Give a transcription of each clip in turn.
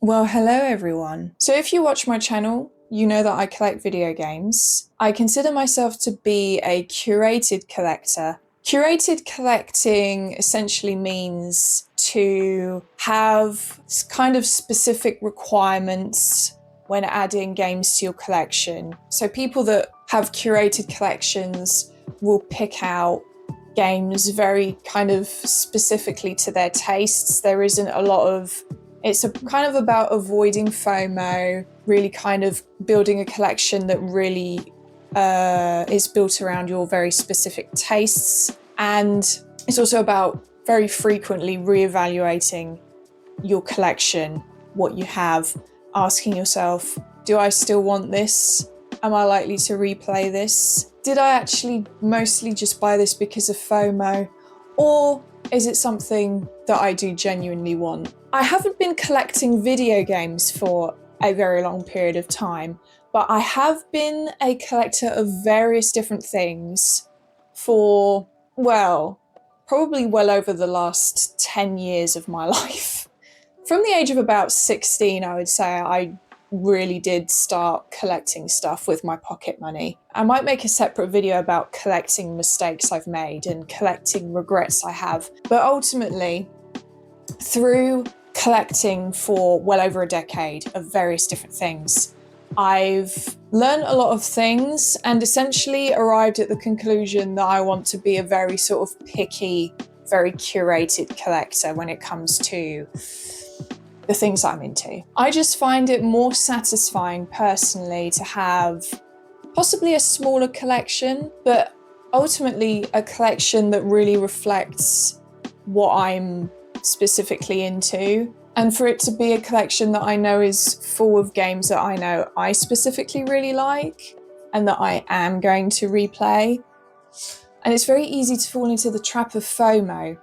Well, hello everyone. So if you watch my channel, you know that I collect video games. I consider myself to be a curated collector. Curated collecting essentially means to have kind of specific requirements when adding games to your collection. So people that have curated collections will pick out games very kind of specifically to their tastes. There isn't a lot of It's a kind of about avoiding FOMO, really kind of building a collection that really is built around your very specific tastes. And it's also about very frequently reevaluating your collection, what you have, asking yourself, do I still want this? Am I likely to replay this? Did I actually mostly just buy this because of FOMO? Or is it something that I do genuinely want? I haven't been collecting video games for a very long period of time, but I have been a collector of various different things for, well, probably well over the last 10 years of my life. From the age of about 16, I would say I really did start collecting stuff with my pocket money. I might make a separate video about collecting mistakes I've made and collecting regrets I have, but ultimately, through collecting for well over a decade of various different things, I've learned a lot of things and essentially arrived at the conclusion that I want to be a very sort of picky, very curated collector when it comes to the things I'm into. I just find it more satisfying personally to have possibly a smaller collection, but ultimately a collection that really reflects what I'm specifically into. And for it to be a collection that I know is full of games that I know I specifically really like and that I am going to replay. And it's very easy to fall into the trap of FOMO.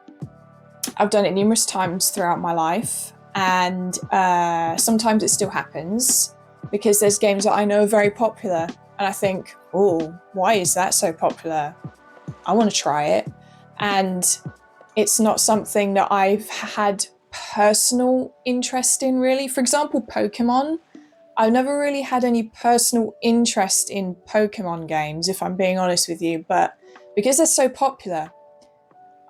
I've done it numerous times throughout my life, and sometimes it still happens because there's games that I know are very popular and I think, oh, why is that so popular? I want to try it. And it's not something that I've had personal interest in, really. For example, Pokemon. I've never really had any personal interest in Pokemon games, if I'm being honest with you, but because they're so popular,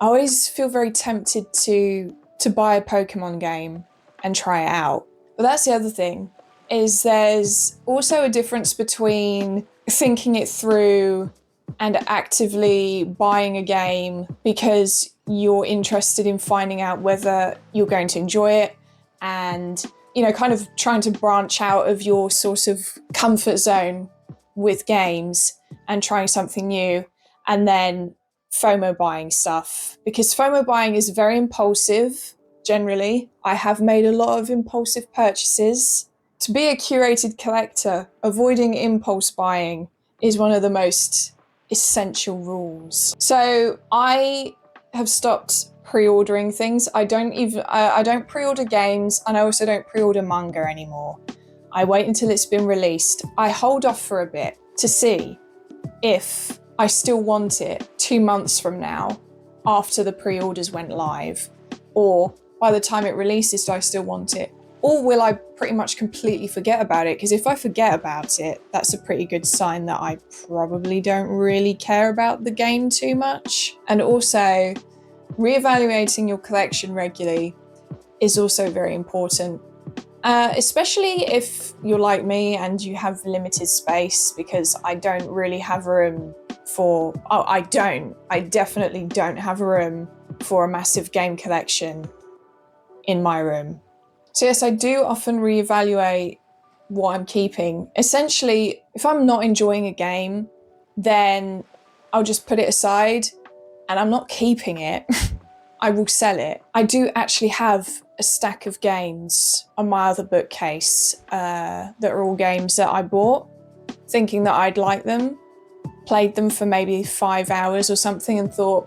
I always feel very tempted to buy a Pokemon game and try it out. But that's the other thing, is there's also a difference between thinking it through and actively buying a game because you're interested in finding out whether you're going to enjoy it and, you know, kind of trying to branch out of your sort of comfort zone with games and trying something new, and then FOMO buying stuff, because FOMO buying is very impulsive. Generally, I have made a lot of impulsive purchases. To be a curated collector, avoiding impulse buying is one of the most essential rules. So I have stopped pre-ordering things. I don't pre-order games, and I also don't pre-order manga anymore. I wait until it's been released. I hold off for a bit to see if I still want it 2 months from now after the pre-orders went live, or by the time it releases, do I still want it? Or will I pretty much completely forget about it? Because if I forget about it, that's a pretty good sign that I probably don't really care about the game too much. And also, reevaluating your collection regularly is also very important. Especially if you're like me and you have limited space, because I don't really have room for, I definitely don't have room for a massive game collection in my room. So yes, I do often reevaluate what I'm keeping. Essentially, if I'm not enjoying a game, then I'll just put it aside and I'm not keeping it. I will sell it. I do actually have a stack of games on my other bookcase that are all games that I bought, thinking that I'd like them, played them for maybe 5 hours or something and thought,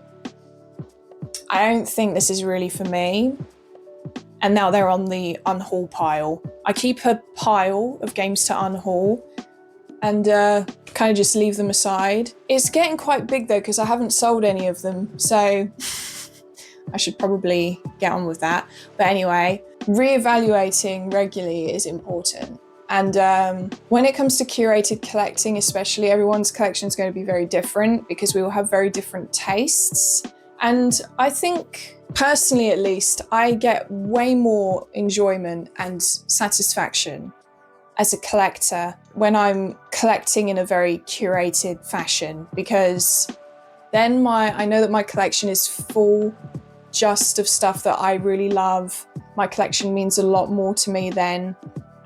I don't think this is really for me. And now they're on the unhaul pile. I keep a pile of games to unhaul and kind of just leave them aside. It's getting quite big though, because I haven't sold any of them. So I should probably get on with that. But anyway, reevaluating regularly is important. And when it comes to curated collecting, especially, everyone's collection is going to be very different because we all have very different tastes. And I think, personally at least, I get way more enjoyment and satisfaction as a collector when I'm collecting in a very curated fashion, because then I know that my collection is full just of stuff that I really love. My collection means a lot more to me then.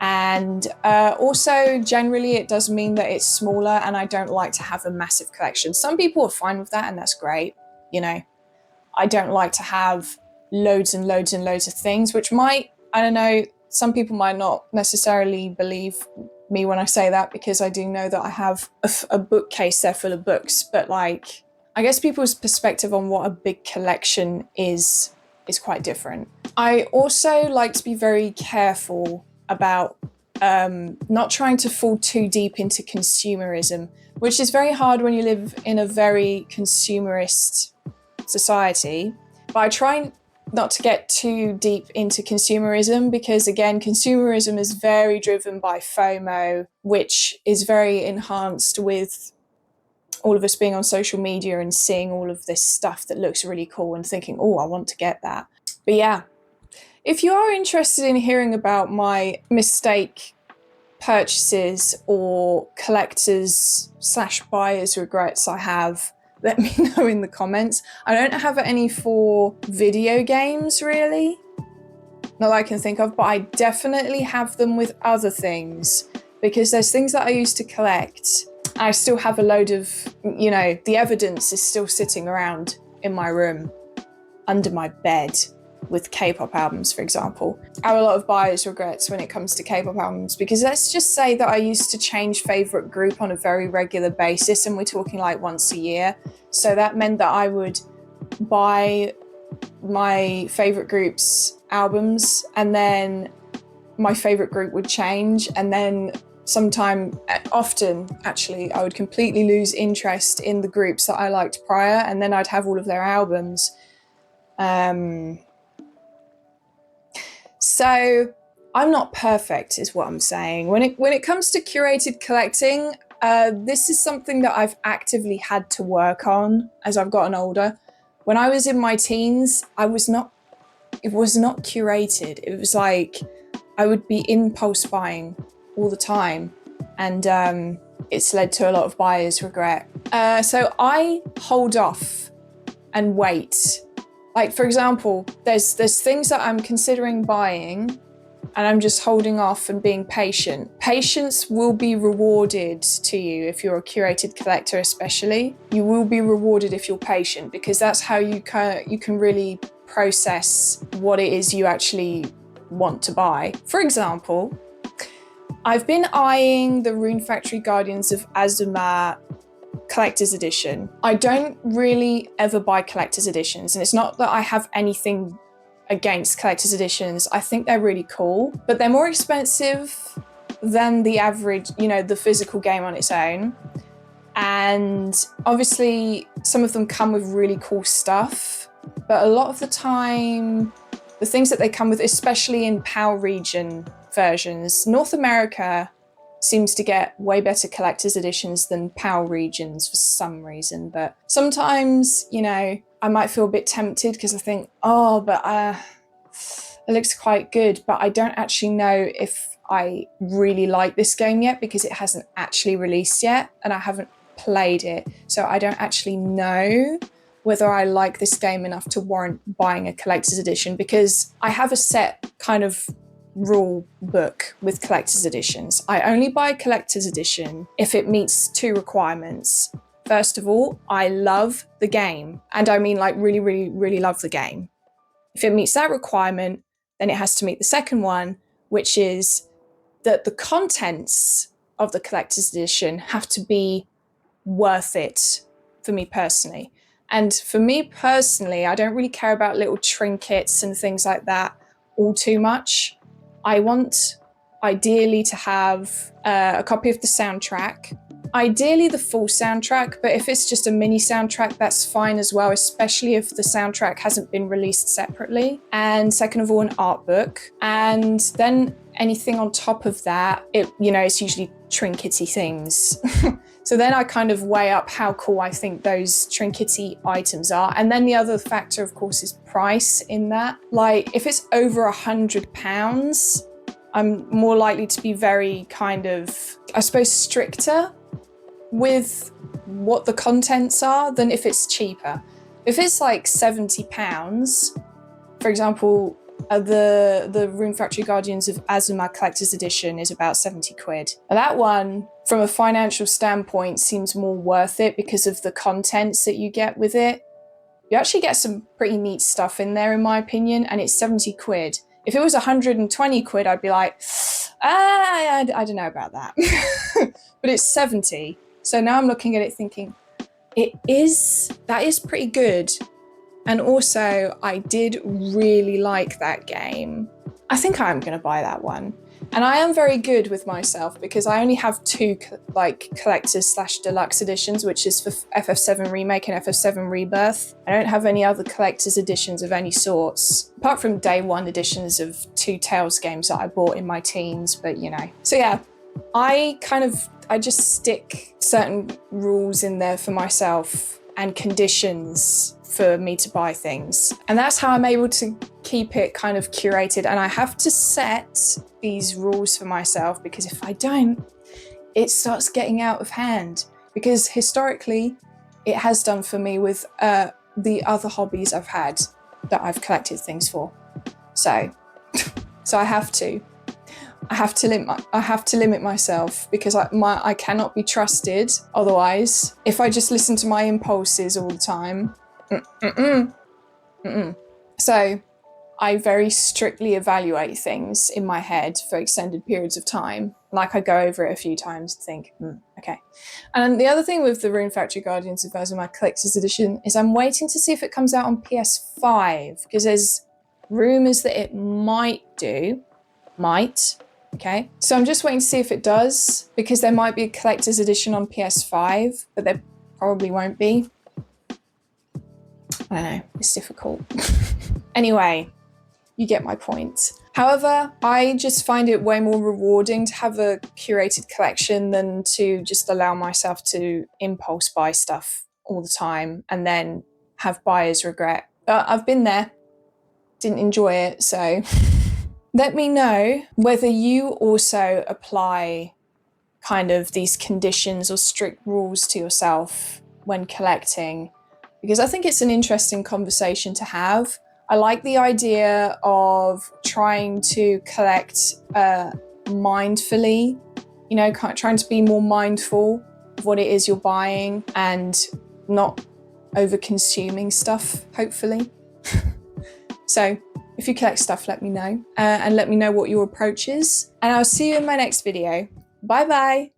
And also, generally, it does mean that it's smaller, and I don't like to have a massive collection. Some people are fine with that, and that's great. You know, I don't like to have loads and loads and loads of things, which might, I don't know, some people might not necessarily believe me when I say that, because I do know that I have a bookcase there full of books. But like, I guess people's perspective on what a big collection is quite different. I also like to be very careful about not trying to fall too deep into consumerism, which is very hard when you live in a very consumerist society. But I try not to get too deep into consumerism, because again, consumerism is very driven by FOMO, which is very enhanced with all of us being on social media and seeing all of this stuff that looks really cool and thinking, oh, I want to get that. But yeah, if you are interested in hearing about my mistake purchases or collectors / buyers regrets I have, let me know in the comments. I don't have any for video games, really, not that I can think of, but I definitely have them with other things, because there's things that I used to collect. I still have a load of, you know, the evidence is still sitting around in my room, under my bed, with K-pop albums, for example. I have a lot of buyer's regrets when it comes to K-pop albums, because let's just say that I used to change favourite group on a very regular basis, and we're talking like once a year. So that meant that I would buy my favourite group's albums, and then my favourite group would change, and then often actually, I would completely lose interest in the groups that I liked prior, and then I'd have all of their albums. So I'm not perfect, is what I'm saying. When it comes to curated collecting, this is something that I've actively had to work on as I've gotten older. When I was in my teens, it was not curated. It was like I would be impulse buying all the time, and it's led to a lot of buyer's regret. So I hold off and wait. Like, for example, there's things that I'm considering buying, and I'm just holding off and being patient. Patience will be rewarded to you if you're a curated collector, especially. You will be rewarded if you're patient, because that's how you can really process what it is you actually want to buy. For example, I've been eyeing the Rune Factory Guardians of Azuma collector's edition. I don't really ever buy collector's editions, and it's not that I have anything against collector's editions. I think they're really cool, but they're more expensive than the average, you know, the physical game on its own. And obviously some of them come with really cool stuff, but a lot of the time, the things that they come with, especially in PAL region versions, North America seems to get way better collector's editions than PAL regions for some reason. But sometimes, you know, I might feel a bit tempted because I think, oh, but it looks quite good, but I don't actually know if I really like this game yet, because it hasn't actually released yet and I haven't played it. So I don't actually know whether I like this game enough to warrant buying a collector's edition, because I have a set kind of rule book with collector's editions. I only buy a collector's edition if it meets two requirements. First of all, I love the game, and I mean like really, really, really love the game. If it meets that requirement, then it has to meet the second one, which is that the contents of the collector's edition have to be worth it for me personally. And for me personally, I don't really care about little trinkets and things like that all too much. I want ideally to have a copy of the soundtrack. Ideally the full soundtrack, but if it's just a mini soundtrack, that's fine as well, especially if the soundtrack hasn't been released separately. And second of all, an art book. And then anything on top of that, it's usually trinkety things. So then I kind of weigh up how cool I think those trinkety items are. And then the other factor, of course, is price in that. Like if it's over £100, I'm more likely to be very kind of, I suppose, stricter with what the contents are than if it's cheaper. If it's like £70, for example, the Rune Factory Guardians of Azuma Collector's Edition is about 70 quid. Now that one, from a financial standpoint, seems more worth it because of the contents that you get with it. You actually get some pretty neat stuff in there, in my opinion, and it's 70 quid. If it was 120 quid, I'd be like, I don't know about that. But it's 70. So now I'm looking at it thinking, that is pretty good. And also, I did really like that game. I think I'm going to buy that one. And I am very good with myself because I only have two collectors / deluxe editions, which is for FF7 Remake and FF7 Rebirth. I don't have any other collector's editions of any sorts, apart from day one editions of two Tales games that I bought in my teens, but So yeah, I just stick certain rules in there for myself and conditions for me to buy things. And that's how I'm able to keep it kind of curated. And I have to set these rules for myself because if I don't, it starts getting out of hand. Because historically, it has done for me with the other hobbies I've had that I've collected things for. So I have to limit myself because I cannot be trusted otherwise. If I just listen to my impulses all the time, So I very strictly evaluate things in my head for extended periods of time. Like I go over it a few times and think, okay. And the other thing with the Rune Factory Guardians of Azuma Collector's Edition is I'm waiting to see if it comes out on PS5 because there's rumours that it might. Okay, so I'm just waiting to see if it does because there might be a collector's edition on PS5, but there probably won't be. I don't know, it's difficult. Anyway, you get my point. However, I just find it way more rewarding to have a curated collection than to just allow myself to impulse buy stuff all the time and then have buyer's regret. But I've been there, didn't enjoy it, so... Let me know whether you also apply kind of these conditions or strict rules to yourself when collecting, because I think it's an interesting conversation to have. I like the idea of trying to collect mindfully, trying to be more mindful of what it is you're buying and not over-consuming stuff, hopefully. So, if you collect stuff, let me know and let me know what your approach is. And I'll see you in my next video. Bye bye.